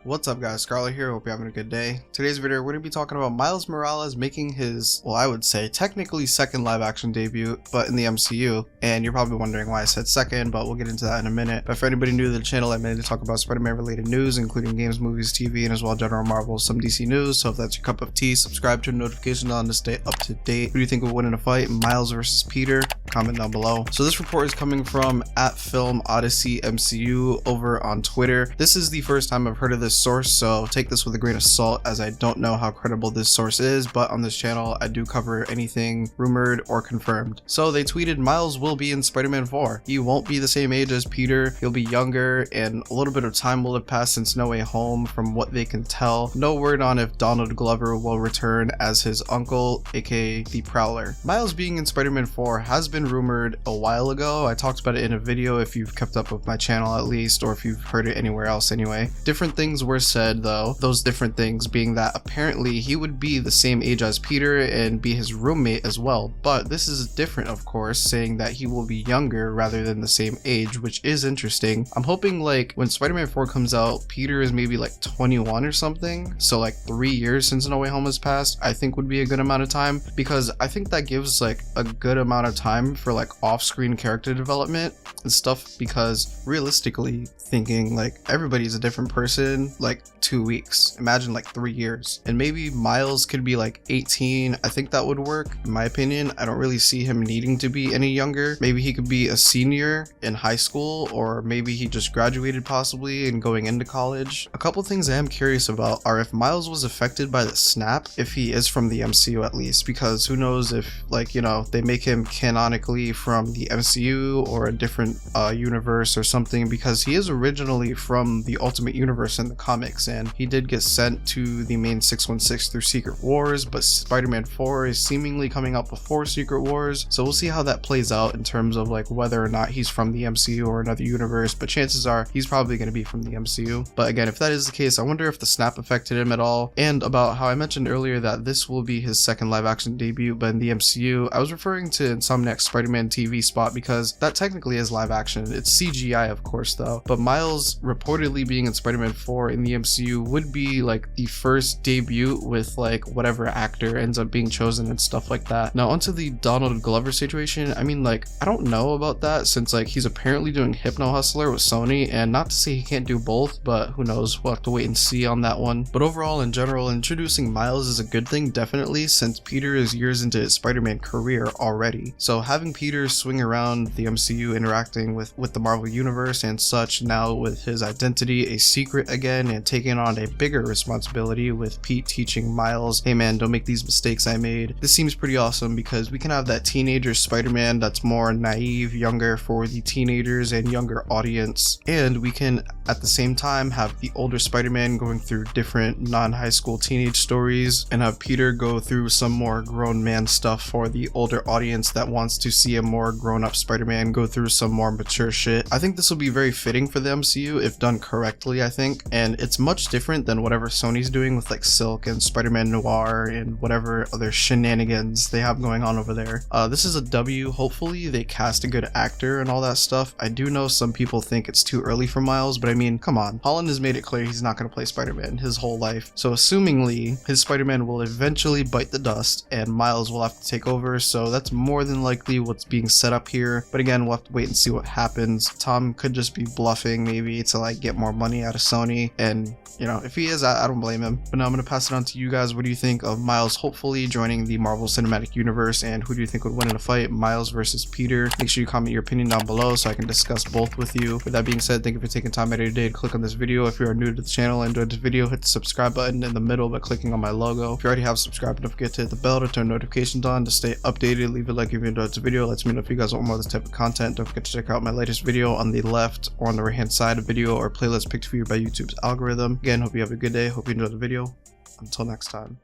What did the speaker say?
What's up guys, Scarlet here, hope you're having a good day. Today's video we're going to be talking about Miles Morales making his, well I would say technically second live action debut, but in the MCU, and you're probably wondering why I said second, but we'll get into that in a minute. But for anybody new to the channel, I mainly talk about Spider-Man related news, including games, movies, TV, and as well general Marvel, some DC news. So if that's your cup of tea, subscribe, turn notifications on to stay up to date. Who do you think will win in a fight, Miles versus Peter? Comment down below. So this report is coming from @FilmOdyssey over on Twitter. This is the first time I've heard of this source, so take this with a grain of salt as I don't know how credible this source is, but on this channel I do cover anything rumored or confirmed. So they tweeted Miles will be in Spider-Man 4. He won't be the same age as Peter, he'll be younger, and a little bit of time will have passed since No Way Home from what they can tell. No word on if Donald Glover will return as his uncle, aka the Prowler. Miles being in Spider-Man 4 has been rumored a while ago. I talked about it in a video if you've kept up with my channel at least, or if you've heard it anywhere else anyway. Different things were said though, those different things being that apparently he would be the same age as Peter and be his roommate as well, but this is different of course, saying that he will be younger rather than the same age, which is interesting. I'm hoping like when Spider-Man 4 comes out, Peter is maybe like 21 or something, so like 3 years since No Way Home has passed I think would be a good amount of time, because I think that gives like a good amount of time for like off-screen character development and stuff, because realistically thinking like everybody's a different person like 2 weeks, imagine like 3 years. And maybe Miles could be like 18, I think that would work in my opinion. I don't really see him needing to be any younger. Maybe he could be a senior in high school, or maybe he just graduated possibly and going into college. A couple things I am curious about are if Miles was affected by the snap, if he is from the MCU at least, because who knows if like, you know, they make him canonically from the MCU or a different universe or something, because he is originally from the Ultimate Universe in the comics, and he did get sent to the main 616 through Secret Wars, but Spider-Man 4 is seemingly coming out before Secret Wars, so we'll see how that plays out in terms of like whether or not he's from the MCU or another universe, but chances are he's probably going to be from the MCU. But again, if that is the case, I wonder if the snap affected him at all. And about how I mentioned earlier that this will be his second live action debut but in the MCU, I was referring to Insomniac's Spider-Man TV spot because that technically is live action. It's CGI of course though, but Miles reportedly being in Spider-Man 4 in the MCU would be like the first debut with like whatever actor ends up being chosen and stuff like that. Now onto the Donald Glover situation, I mean like I don't know about that, since like he's apparently doing Hypno Hustler with Sony, and not to say he can't do both, but who knows, we'll have to wait and see on that one. But overall in general, introducing Miles is a good thing definitely, since Peter is years into his Spider-Man career already. So having Peter swing around the MCU interacting with the Marvel universe and such, now with his identity a secret again and taking on a bigger responsibility with Pete teaching Miles, hey man, don't make these mistakes I made. This seems pretty awesome because we can have that teenager Spider-Man that's more naive, younger for the teenagers and younger audience, and we can at the same time have the older Spider-Man going through different non-high school teenage stories, and have Peter go through some more grown man stuff for the older audience that wants to see a more grown-up Spider-Man go through some more mature shit. I think this will be very fitting for the MCU if done correctly, I think, and it's much different than whatever Sony's doing with like Silk and Spider-Man Noir and whatever other shenanigans they have going on over there. This is a W. Hopefully they cast a good actor and all that stuff. I do know some people think it's too early for Miles, but I mean, come on, Holland has made it clear he's not going to play Spider-Man his whole life, so assumingly his Spider-Man will eventually bite the dust and Miles will have to take over, so that's more than likely what's being set up here. But again, we'll have to wait and see what happens. Tom could just be bluffing maybe to like get more money out of Sony, and you know, if he is, I don't blame him. But now I'm going to pass it on to you guys. What do you think of Miles hopefully joining the Marvel Cinematic Universe, and who do you think would win in a fight, Miles versus Peter? Make sure you comment your opinion down below so I can discuss both with you. With that being said, thank you for taking time out of your day to click on this video. If you are new to the channel and enjoyed this video, hit the subscribe button in the middle by clicking on my logo. If you already have subscribed, don't forget to hit the bell to turn notifications on to stay updated. Leave a like if you enjoyed this video. Lets me know if you guys want more of this type of content. Don't forget to check out my latest video on the left or on the right hand side of video, or playlist picked for you by YouTube's algorithm. Again, hope you have a good day. Hope you enjoyed the video. Until next time.